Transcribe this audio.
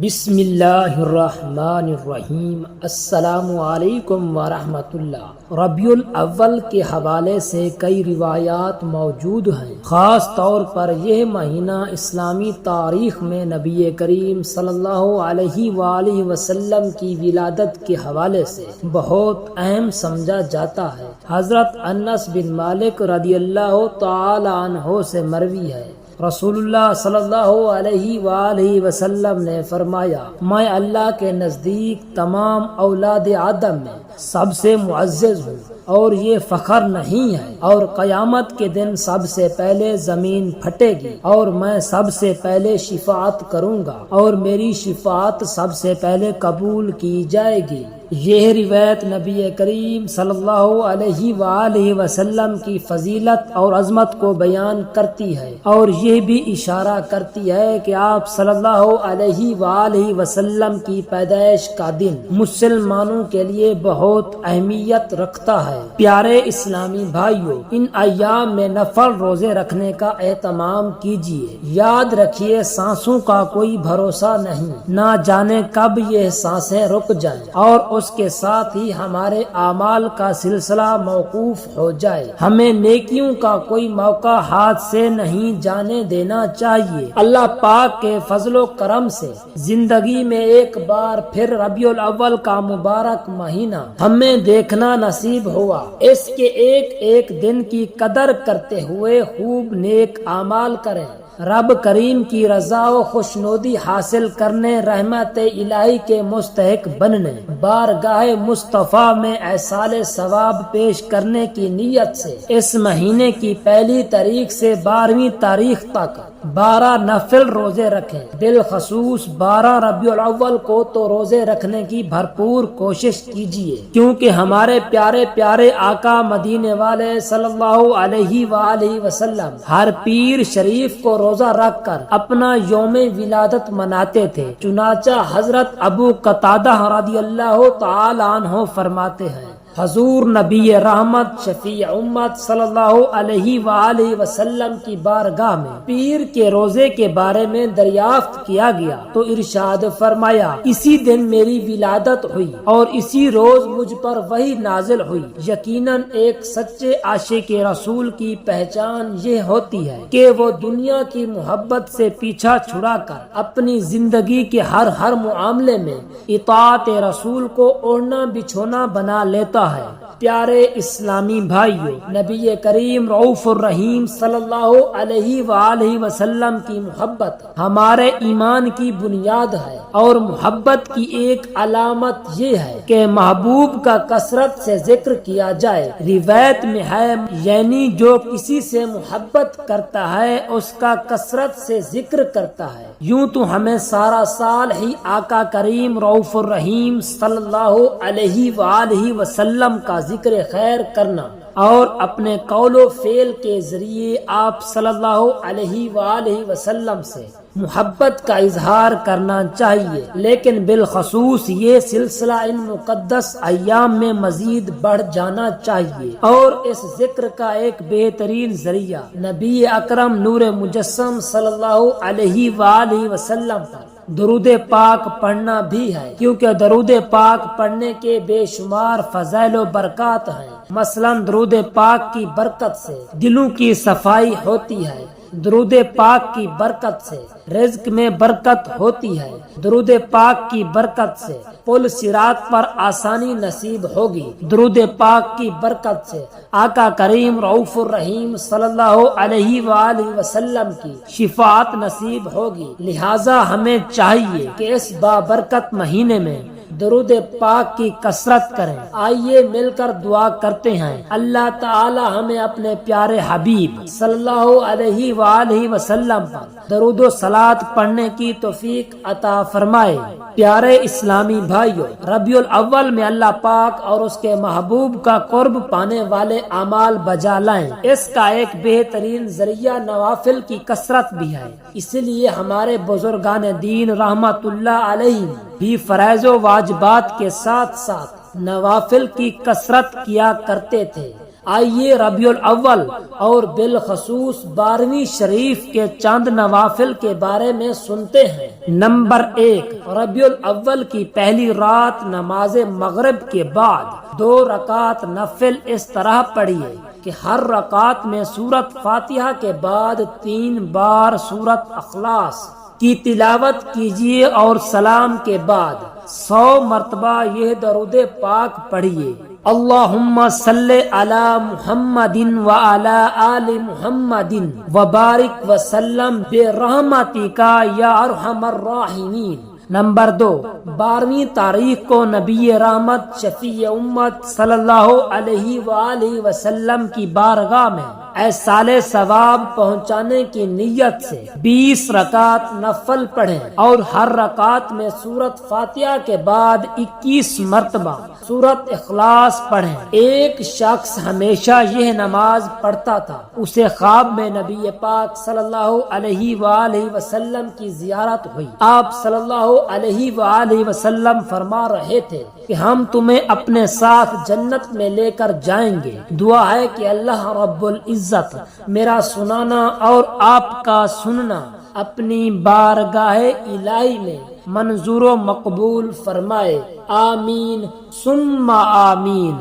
بسم اللہ الرحمن الرحیم۔ السلام علیکم ورحمۃ اللہ۔ ربیع الاول کے حوالے سے کئی روایات موجود ہیں۔ خاص طور پر یہ مہینہ اسلامی تاریخ میں نبی کریم صلی اللہ علیہ وآلہ وسلم کی ولادت کے حوالے سے بہت اہم سمجھا جاتا ہے۔ حضرت انس بن مالک رضی اللہ تعالی عنہ سے مروی ہے، رسول اللہ صلی اللہ علیہ وآلہ وسلم نے فرمایا، میں اللہ کے نزدیک تمام اولاد آدم میں سب سے معزز ہوں اور یہ فخر نہیں ہے، اور قیامت کے دن سب سے پہلے زمین پھٹے گی اور میں سب سے پہلے شفاعت کروں گا اور میری شفاعت سب سے پہلے قبول کی جائے گی۔ یہ روایت نبی کریم صلی اللہ علیہ وآلہ وسلم کی فضیلت اور عظمت کو بیان کرتی ہے، اور یہ بھی اشارہ کرتی ہے کہ آپ صلی اللہ علیہ وآلہ وسلم کی پیدائش کا دن مسلمانوں کے لیے بہت اہمیت رکھتا ہے۔ پیارے اسلامی بھائیوں، ان ایام میں نفل روزے رکھنے کا اہتمام کیجیے۔ یاد رکھیے، سانسوں کا کوئی بھروسہ نہیں، نہ جانے کب یہ سانسیں رک جائیں اور اس کے ساتھ ہی ہمارے اعمال کا سلسلہ موقوف ہو جائے۔ ہمیں نیکیوں کا کوئی موقع ہاتھ سے نہیں جانے دینا چاہیے۔ اللہ پاک کے فضل و کرم سے زندگی میں ایک بار پھر ربیع الاول کا مبارک مہینہ ہمیں دیکھنا نصیب ہوا۔ اس کے ایک ایک دن کی قدر کرتے ہوئے خوب نیک اعمال کریں، رب کریم کی رضا و خوشنودی حاصل کرنے، رحمت الہی کے مستحق بننے، بارگاہ مصطفیٰ میں ایصال ثواب پیش کرنے کی نیت سے اس مہینے کی پہلی تاریخ سے 12ویں تاریخ تک 12 نفل روزے رکھیں۔ بالخصوص 12 ربیع الاول کو تو روزے رکھنے کی بھرپور کوشش کیجیے، کیونکہ ہمارے پیارے پیارے آقا مدینے والے صلی اللہ علیہ وآلہ وسلم ہر پیر شریف کو روزہ رکھ کر اپنا یوم ولادت مناتے تھے۔ چنانچہ حضرت ابو قتادہ رضی اللہ تعالی عنہ فرماتے ہیں، حضور نبی رحمت شفیع امت صلی اللہ علیہ وآلہ وسلم کی بارگاہ میں پیر کے روزے کے بارے میں دریافت کیا گیا تو ارشاد فرمایا، اسی دن میری ولادت ہوئی اور اسی روز مجھ پر وحی نازل ہوئی۔ یقیناً ایک سچے عاشق رسول کی پہچان یہ ہوتی ہے کہ وہ دنیا کی محبت سے پیچھا چھڑا کر اپنی زندگی کے ہر معاملے میں اطاعت رسول کو اوڑھنا بچھونا بنا لیتا ہے۔ پیارے اسلامی بھائیوں، نبی کریم رؤوف الرحیم صلی اللہ علیہ وآلہ وسلم کی محبت ہمارے ایمان کی بنیاد ہے، اور محبت کی ایک علامت یہ ہے کہ محبوب کا کثرت سے ذکر کیا جائے۔ روایت میں ہے، یعنی جو کسی سے محبت کرتا ہے اس کا کثرت سے ذکر کرتا ہے۔ یوں تو ہمیں سارا سال ہی آقا کریم رؤوف الرحیم صلی اللہ علیہ وآلہ وسلم کا ذکر خیر کرنا اور اپنے قول و فعل کے ذریعے آپ صلی اللہ علیہ وآلہ وسلم سے محبت کا اظہار کرنا چاہیے، لیکن بالخصوص یہ سلسلہ ان مقدس ایام میں مزید بڑھ جانا چاہیے، اور اس ذکر کا ایک بہترین ذریعہ نبی اکرم نور مجسم صلی اللہ علیہ وآلہ وسلم پر درود پاک پڑھنا بھی ہے، کیونکہ درود پاک پڑھنے کے بے شمار فضائل و برکات ہیں۔ مثلا درود پاک کی برکت سے دلوں کی صفائی ہوتی ہے، درود پاک کی برکت سے رزق میں برکت ہوتی ہے، درود پاک کی برکت سے پل صراط پر آسانی نصیب ہوگی، درود پاک کی برکت سے آقا کریم رؤوف الرحیم صلی اللہ علیہ وآلہ وسلم کی شفاعت نصیب ہوگی۔ لہٰذا ہمیں چاہیے کہ اس بابرکت مہینے میں درود پاک کی کثرت کریں۔ آئیے مل کر دعا کرتے ہیں، اللہ تعالی ہمیں اپنے پیارے حبیب صلی اللہ علیہ وآلہ وسلم پر درود و صلوات پڑھنے کی توفیق عطا فرمائے۔ پیارے اسلامی بھائیوں، ربیع الاول میں اللہ پاک اور اس کے محبوب کا قرب پانے والے اعمال بجا لائیں۔ اس کا ایک بہترین ذریعہ نوافل کی کثرت بھی ہے، اس لیے ہمارے بزرگان دین رحمت اللہ علیہ بھی فرائض و واجبات کے ساتھ ساتھ نوافل کی کثرت کیا کرتے تھے۔ آئیے ربیع الاول اور بالخصوص 12ویں شریف کے چند نوافل کے بارے میں سنتے ہیں۔ نمبر 1، ربیع الاول کی پہلی رات نماز مغرب کے بعد 2 رکعت نفل اس طرح پڑھیے کہ ہر رکعت میں سورۃ فاتحہ کے بعد 3 بار سورۃ اخلاص کی تلاوت کیجیے اور سلام کے بعد 100 مرتبہ یہ درود پاک پڑھیے: اللہم صلی علی محمد وعلی آل محمد وبارک وسلم برحمتک یا ارحم الراحمین۔ نمبر 2، 12ویں تاریخ کو نبی رحمت شفیع امت صلی اللہ علیہ وآلہ وسلم کی بارگاہ میں ایصال ثواب پہنچانے کی نیت سے 20 رکعت نفل پڑھیں اور ہر رکعت میں سورۃ فاتحہ کے بعد 21 مرتبہ سورۃ اخلاص پڑھیں۔ ایک شخص ہمیشہ یہ نماز پڑھتا تھا، اسے خواب میں نبی پاک صلی اللہ علیہ وآلہ وسلم کی زیارت ہوئی۔ آپ صلی اللہ علیہ وآلہ وسلم فرما رہے تھے کہ ہم تمہیں اپنے ساتھ جنت میں لے کر جائیں گے۔ دعا ہے کہ اللہ رب العزت میرا سنانا اور آپ کا سننا اپنی بارگاہ الہی میں منظور و مقبول فرمائے، آمین ثم آمین۔